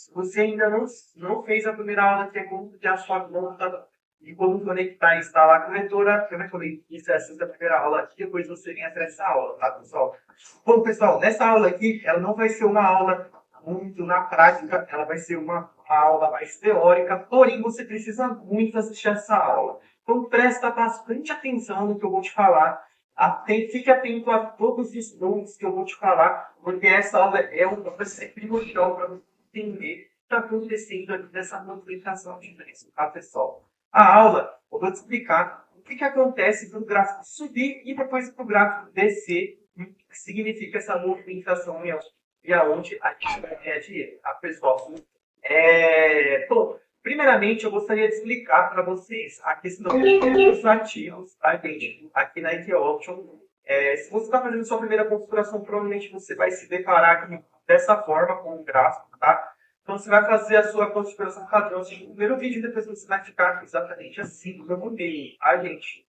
Se você ainda não fez a primeira aula, que é como criar a sua conta e como conectar e instalar a corretora, eu falei que isso é a primeira aula aqui, depois você vem atrás dessa aula, tá, pessoal? Bom, pessoal, nessa aula aqui, ela não vai ser uma aula muito na prática, ela vai ser uma aula mais teórica, porém você precisa muito assistir essa aula. Então presta bastante atenção no que eu vou te falar. Fique atento a todos os pontos que eu vou te falar, porque essa aula vai ser primordial para você entender o que está acontecendo aqui nessa movimentação de preço, tá, pessoal? A aula, eu vou te explicar o que acontece para o gráfico subir e depois para o gráfico descer, o que significa essa movimentação e aonde a gente vai ganhar dinheiro, tá, pessoal? Bom, primeiramente, eu gostaria de explicar para vocês a questão dos ativos, tá, gente? Aqui na IT Option, se você está fazendo sua primeira configuração, provavelmente você vai se deparar aqui dessa forma com o gráfico, tá? Então, você vai fazer a sua configuração padrão assim, no primeiro vídeo, e depois você vai ficar exatamente assim, no meu modelo, tá, gente?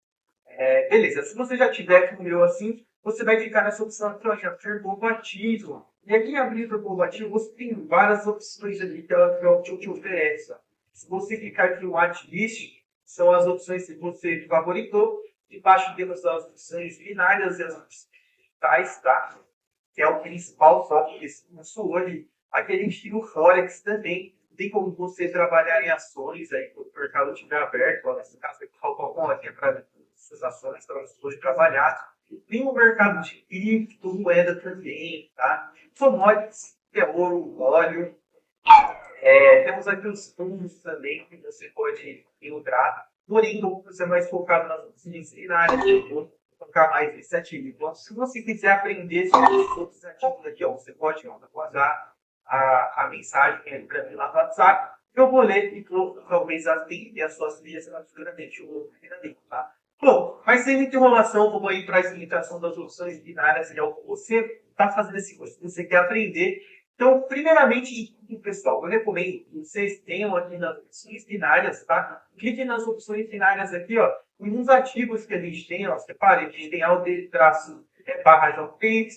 Beleza, se você já tiver com o meu assim, você vai clicar nessa opção aqui, ó, ter novo ativo. E aqui em abrir o novo ativo, você tem várias opções ali que ela te oferece. Se você clicar aqui no List, são as opções que você favoritou. Debaixo temos as opções binárias e as opções digitais, tá? Que é o principal foco desse curso hoje. Aqui a gente tem o Forex também. Tem como você trabalhar em ações aí, quando o mercado estiver aberto. Ó, nesse caso, aqui falta uma horinha para essas ações para você hoje trabalhar. Tem o mercado de cripto, moeda também, tá? Commodities, que é ouro, óleo. Temos aqui os fundos também que você pode entrar. Porém, você é mais focado nas opções e na área de vou focar mais nesse ativo. Então, se você quiser aprender sobre os outros ativos aqui, ó, você pode mandar a mensagem para mim lá no WhatsApp. Eu vou ler e talvez atender as suas vias futuramente. Tá? Bom, mas sem muita enrolação, vamos aí para a explicação das opções binárias, que é o que você está fazendo esse curso, você quer aprender. Então, primeiramente, pessoal, eu recomendo que vocês tenham aqui nas opções binárias, tá? Clique nas opções binárias aqui, ó, em uns ativos que a gente tem, ó, separe, a gente tem AUD traço barra JPY,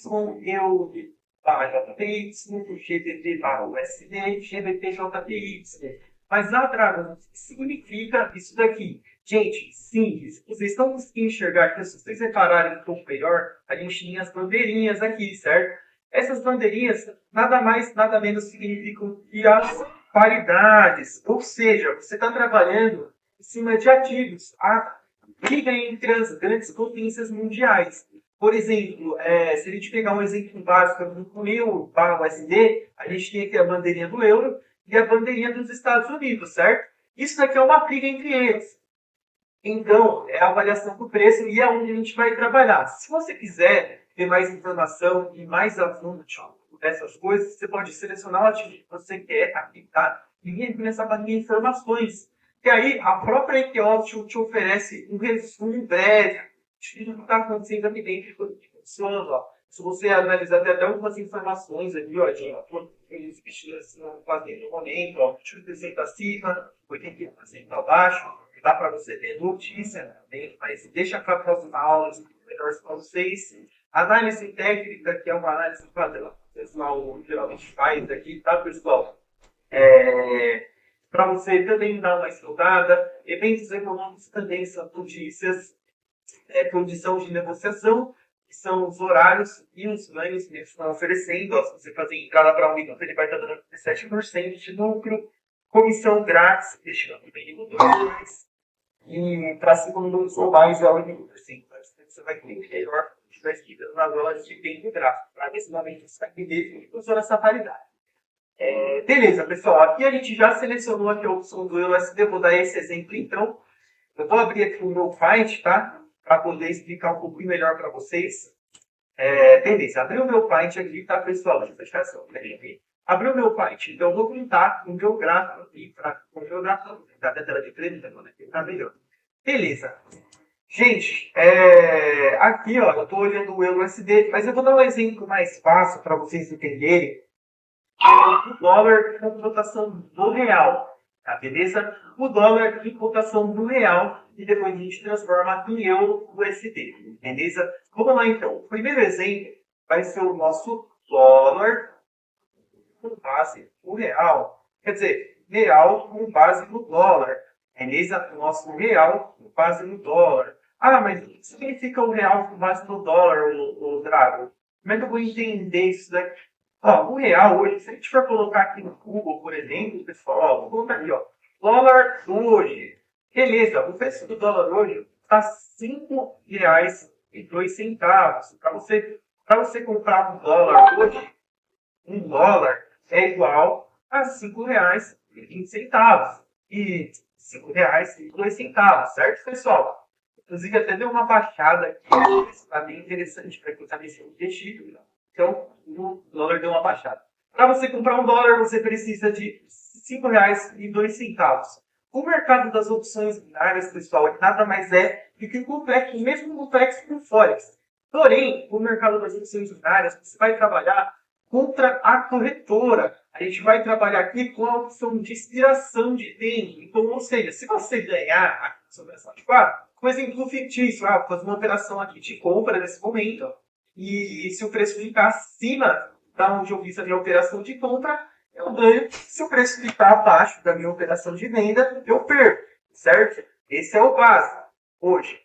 EUD barra JPY, GBP barra USD, GBP JPY. Mas lá atrás, o que significa isso daqui? Gente, simples. Vocês estão conseguindo enxergar que se vocês repararem um pouco melhor, a gente tem as bandeirinhas aqui, certo? Essas bandeirinhas nada mais, nada menos significam que as paridades. Ou seja, você está trabalhando em cima de ativos. A briga entre as grandes potências mundiais. Por exemplo, se a gente pegar um exemplo básico do euro para o USD, a gente tem aqui a bandeirinha do euro e a bandeirinha dos Estados Unidos, certo? Isso daqui é uma briga entre eles. Então, é a avaliação do preço e é onde a gente vai trabalhar. Se você quiser ter mais informação e mais a fundo dessas coisas, você pode selecionar o ativo que você quer aqui, tá? E começar a fazer informações. E aí, a própria Equiopt te oferece um resumo breve de tudo que está acontecendo aqui dentro de funciona, ó. Se você analisar até algumas informações ali, ó, de eles estão fazendo no momento, ó, 20% acima, 80% abaixo, dá para você ter notícia também, mas deixa para a próxima aula, melhor para vocês. Análise técnica, que é uma análise padrão, o pessoal geralmente faz aqui, tá, pessoal? Para você também dar uma estudada, eventos econômicos também são notícias, condição de negociação, que são os horários e os ganhos que eles estão oferecendo. Ó, se você fazer entrada para um minuto, ele vai estar dando 17% de lucro, comissão grátis, deixando o mínimo 2 reais. E para segundos ou mais é o mínimo 5%. Você vai ter melhor escritas nas horas de tempo gráfico. Para esse momento, você vai entender que funciona essa paridade. Beleza, pessoal. Aqui a gente já selecionou aqui a opção do USD. Vou dar esse exemplo, então. Eu vou abrir aqui o meu Find, tá? Para poder explicar um pouquinho melhor para vocês. Beleza, abriu o meu Find aqui, tá, pessoal? Deixa eu fechar essa aqui. Abriu o meu Find, então eu vou pintar o meu gráfico aqui, o meu gráfico da tela de frente, tá melhor. Beleza. Gente, aqui, ó, eu estou olhando o euro USD, mas eu vou dar um exemplo mais fácil para vocês entenderem. O dólar com cotação do real, tá, beleza? O dólar em cotação do real e depois a gente transforma em euro USD, beleza? Vamos lá então. O primeiro exemplo vai ser o nosso dólar com base no real. Quer dizer, real com base no dólar. Beleza? O nosso real com base no dólar. Ah, mas o que significa o real com base no dólar, o Drago? Como é que eu vou entender isso daqui? Ó, o real hoje, se a gente for colocar aqui no Google, por exemplo, pessoal, ó, vou colocar aqui, ó, dólar hoje. Beleza, o preço do dólar hoje está R$ 5,02. Para você comprar um dólar hoje, um dólar é igual a R$ 5,20. E R$ 5,02, certo, pessoal? Inclusive, até deu uma baixada aqui, está bem interessante para quem está nesse investido. Então, o dólar deu uma baixada. Para você comprar um dólar, você precisa de R$ 5,02. O mercado das opções binárias, pessoal, nada mais é do que o mesmo complexo do Forex. Porém, o mercado das opções binárias, você vai trabalhar contra a corretora. A gente vai trabalhar aqui com a opção de expiração de tempo. Então, ou seja, se você ganhar aqui sobre essa por exemplo, fictício, fazer uma operação aqui de compra nesse momento, e se o preço ficar acima da onde eu fiz a minha operação de compra, eu ganho. Se o preço ficar abaixo da minha operação de venda, eu perco, certo? Esse é o básico hoje.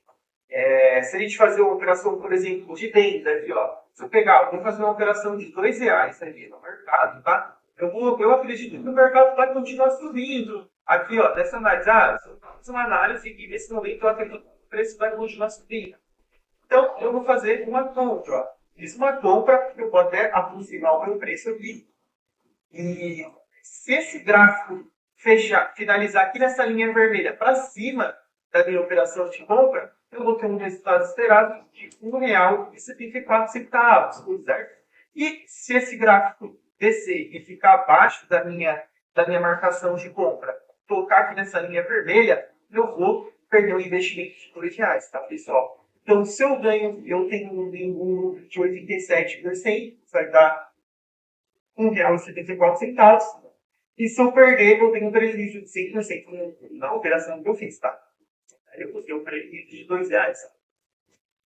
Se a gente fazer uma operação, por exemplo, de venda, aqui, ó, se eu vou fazer uma operação de R$2 ali no mercado, tá? Eu acredito que o mercado vai continuar subindo. Aqui, ó, dessa análise, fazer uma análise e nesse momento eu acredito que o preço vai continuar subindo. Então, eu vou fazer uma compra, ó. Fiz uma compra, eu vou até aproximar o meu preço aqui. E se esse gráfico finalizar aqui nessa linha vermelha para cima da minha operação de compra, eu vou ter um resultado esperado de R$ 1,74, certo? E se esse gráfico descer e ficar abaixo da minha marcação de compra, tocar aqui nessa linha vermelha, eu vou perder um investimento de R$2, tá, pessoal? Então, se eu tenho um lucro de 87%, vai dar R$ 1,74. E se eu perder, eu tenho um prejuízo de 100% na operação que eu fiz, tá? Eu vou ter um prejuízo de R$2.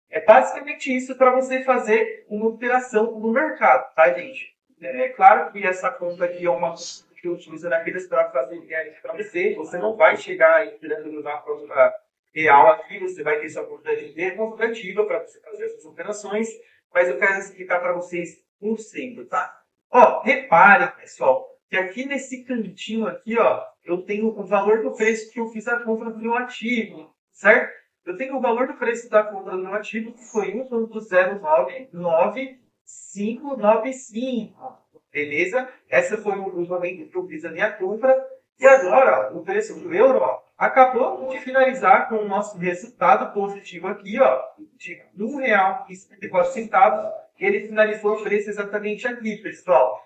É basicamente isso para você fazer uma operação no mercado, tá, gente? É claro que essa conta aqui é uma que eu utilizo naqueles para fazer para você. Você não vai chegar entrando numa conta real aqui, você vai ter sua conta de demonstrativa para você fazer essas operações, mas eu quero explicar para vocês um simples, tá? Ó, reparem, pessoal, que aqui nesse cantinho aqui, ó, eu tenho o valor do preço que eu fiz a compra do meu ativo, certo? Eu tenho o valor do preço da compra do meu ativo que foi 1,099595, beleza? Essa foi o momento que eu fiz a minha compra. E agora, ó, o preço do euro, ó, acabou de finalizar com o nosso resultado positivo aqui, ó, de R$ 1,74. Ele finalizou o preço exatamente aqui, pessoal.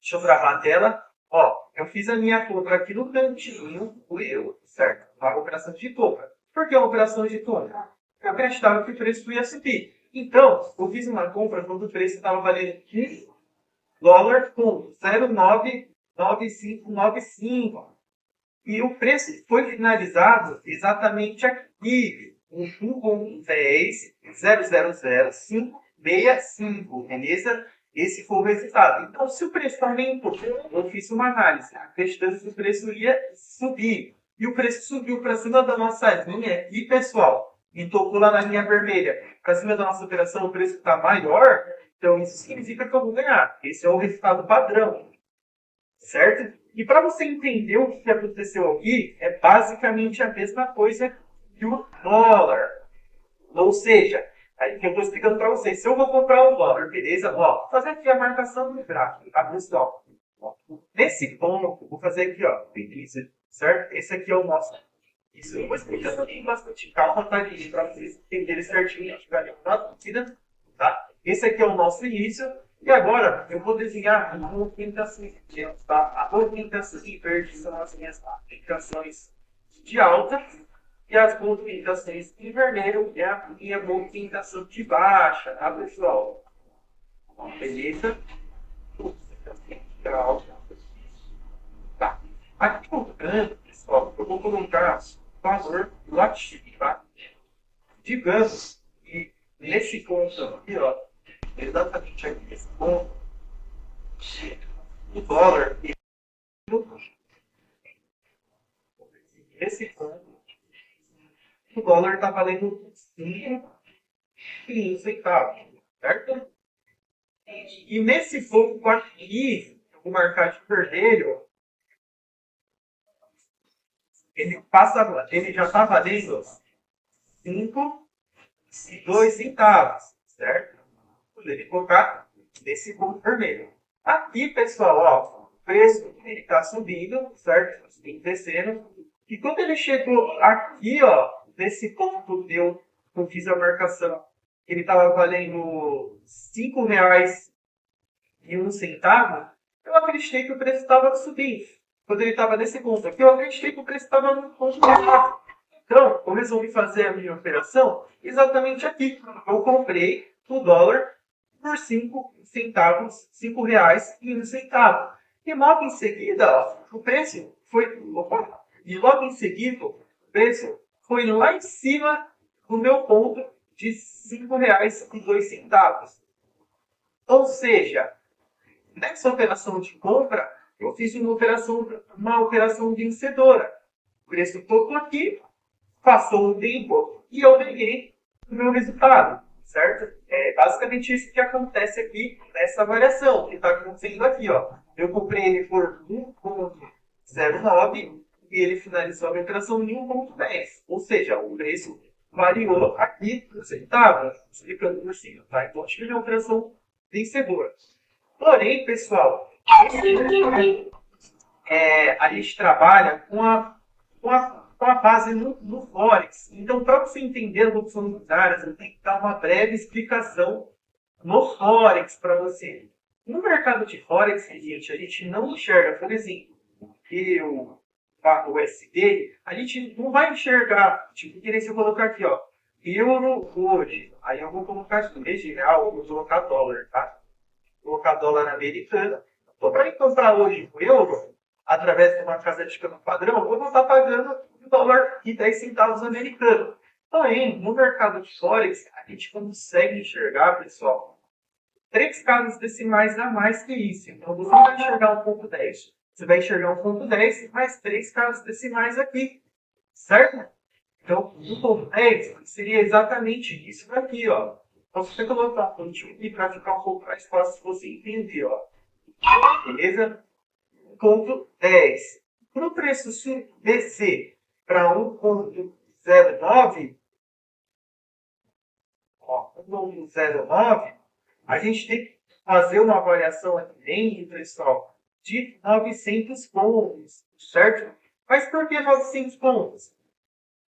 Deixa eu gravar a tela. Ó, eu fiz a minha compra aqui no cantinho do euro, certo? Uma operação de compra. Por que uma operação de compra? Eu acreditava que o preço ia subir. Então, eu fiz uma compra quando o preço estava valendo $1 com 0,99595. E o preço foi finalizado exatamente aqui, com 10.000.565, beleza? Esse foi o resultado. Então, se o preço aumentou, eu fiz uma análise, acreditando que o preço ia subir. E o preço subiu para cima da nossa linha. E, pessoal, e tocou lá na linha vermelha. Para cima da nossa operação, o preço está maior. Então, isso significa que eu vou ganhar. Esse é o resultado padrão. Certo? E para você entender o que aconteceu aqui, é basicamente a mesma coisa que o dólar. Ou seja, aí que eu estou explicando para vocês. Se eu vou comprar um dólar, beleza? Ó, vou fazer aqui a marcação do gráfico, tá, pessoal? Ó, nesse ponto, vou fazer aqui, ó, certo? Esse aqui é o nosso. Isso eu vou explicar também bastante calma, tá, gente? Para vocês entenderem certinho, tá? Esse aqui é o nosso início. E agora eu vou desenhar uma movimentação de tá? A movimentação de verde são as minhas aplicações de alta. E as movimentações em vermelho é a minha movimentação de baixa, tá, pessoal? Beleza? Tá. Aqui no canto, pessoal, eu vou colocar o valor do ativo, tá? Digamos que nesse ponto aqui, ó, exatamente aqui nesse ponto, o dólar nesse ponto, o dólar está valendo 5,1 centavos, certo? E nesse ponto aqui, eu vou marcar de vermelho, ele já está valendo 5,2 centavos, certo? Poderia colocar nesse ponto vermelho. Aqui, pessoal, ó, o preço ele está subindo, certo? Subindo, descendo. E quando ele chegou aqui, ó, nesse ponto eu fiz a marcação, ele estava valendo R$ 5,01, eu acreditei que o preço estava subindo. Quando ele estava nesse ponto aqui, eu acreditei que o preço estava no ponto errado. Então, eu resolvi fazer a minha operação exatamente aqui. Eu comprei o dólar por 5 centavos, R$ 5,01. E logo em seguida, ó, o preço foi... Opa, e logo em seguida, o preço foi lá em cima do meu ponto de R$ 5,02. Ou seja, nessa operação de compra, eu fiz uma operação vencedora. O preço tocou aqui, passou um tempo e eu ganhei o meu resultado, certo? É basicamente isso que acontece aqui nessa variação que está acontecendo aqui, ó. Eu comprei ele por 1,09 e ele finalizou a minha operação em 1,10. Ou seja, o preço variou aqui por centavos, explicando por cima, tá? Então, tive uma operação vencedora. Porém, pessoal, a gente trabalha com a base no Forex. Então, para você entender a evolução das áreas, eu tenho que dar uma breve explicação no Forex para você. No mercado de Forex, gente, a gente não enxerga, por exemplo, o USD, a gente não vai enxergar, tipo, que nem se eu colocar aqui, ó, euro hoje. Aí eu vou colocar aqui, em vez de real, vou colocar dólar, tá? Vou colocar dólar americano. Então, para comprar hoje o euro, através de uma casa de câmbio padrão, eu vou estar pagando o dólar e 10 centavos americano. Porém, no mercado de Forex, a gente consegue enxergar, pessoal, 3 casas decimais a mais que isso. Então, você vai enxergar 1,10. Você vai enxergar 1,10 mais 3 casas decimais aqui, certo? Então, 1,10 seria exatamente isso daqui, ó. Então, se você colocar um pontinho aqui para ficar um pouco mais fácil você entender, ó. Beleza? 1,10. Para o preço descer para 1,09, ó, 1,09, a gente tem que fazer uma variação aqui dentro, pessoal, de 900 pontos, certo? Mas por que 900 pontos?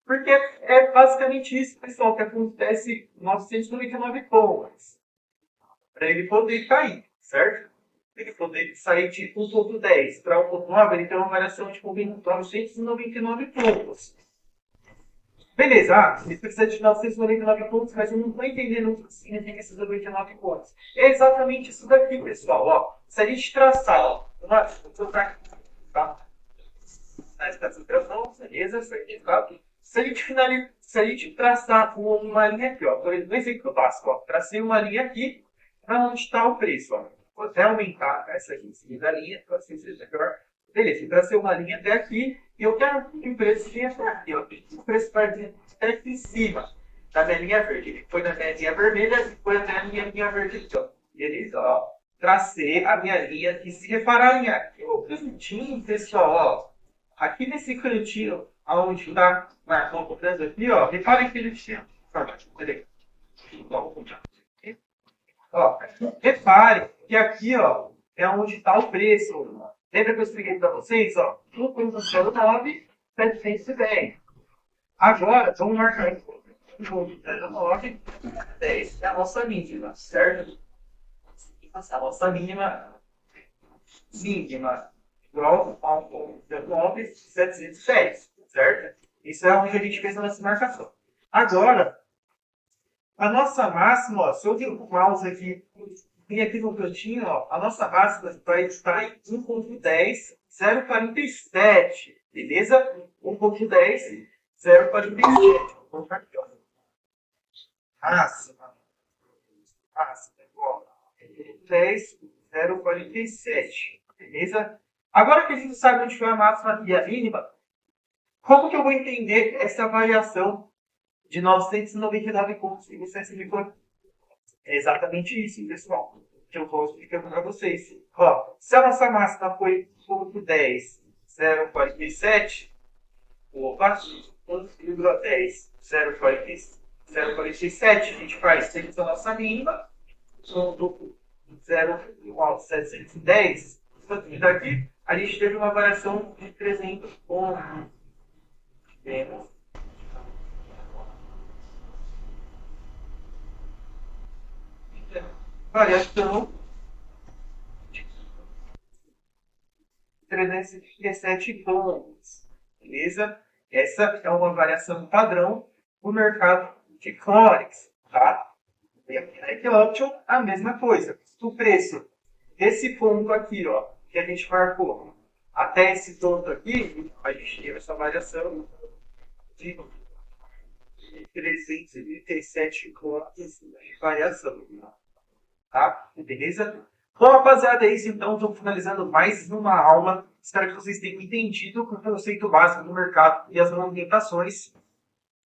Porque é basicamente isso, pessoal, que acontece 999 pontos. Para ele poder cair, certo? Para ele poder sair de 1,10 para 1,9, ele tem uma variação de 999 pontos. Beleza, ele precisa de 999 pontos, mas eu não estou entendendo o que significa esses 99 pontos. É exatamente isso daqui, pessoal. Ó, se a gente traçar, ó, vou tá? Beleza, certificado. Se a gente traçar uma linha aqui, ó, por exemplo básico, ó, tracei uma linha aqui para onde está o preço, ó. Vou até aumentar essa aqui em cima da linha, para assim seja melhor. Beleza, tracei uma linha até aqui e eu quero que o preço venha até aqui, ó. O preço vai vir até aqui em cima da minha linha verde. Ele foi na minha linha vermelha e foi até a minha linha verde aqui, ó. Beleza, ó. Tracei a minha linha aqui. Se repararem aqui no cantinho, pessoal, ó. Aqui nesse cantinho, onde está marcando aqui, ó, reparem que ele tinha. Ó, reparem que aqui, ó, é onde está o preço. Lembra que eu expliquei para vocês, ó? 1,09, 710. Agora, vamos marcar aqui. 1,09, 10 é a nossa mínima, certo? A nossa mínima igual a 1,9,710, certo? Isso é onde a gente fez a nossa marcação. Agora, a nossa máxima, ó, se eu der o mouse aqui, vem aqui no cantinho, ó, a nossa máxima vai estar em 1,10, 0,47, beleza? 1,10, 0,47. Vou colocar aqui, ó. Máxima, igual a 10, 0,47, 47. Beleza? Agora que a gente sabe onde foi a máxima e a mínima, a gente vai trabalhar com a variação de 900 pontos. Por que 900? Porque é basicamente isso, pessoal, que acontece 900 pontos. Como que eu vou entender essa variação de 999 pontos que você significou? É exatamente isso, pessoal, que eu estou explicando para vocês. Ó, se a nossa máxima foi 0,10, 0,47, opa, 1,10, 0,47, a gente faz sempre a nossa mínima, do 0,710, daqui a gente teve uma variação de 300 pontos. Menos variação de 337 pontos. Beleza? Essa é uma variação padrão no mercado de commodities. Tá? E aqui na Equiloption, a mesma coisa. O preço desse ponto aqui, ó, que a gente marcou, até esse ponto aqui, a gente teve essa variação de 337 pontos de variação. Tá? Beleza? Bom, rapaziada, é isso então. Estou finalizando mais uma aula. Espero que vocês tenham entendido o conceito básico do mercado e as movimentações.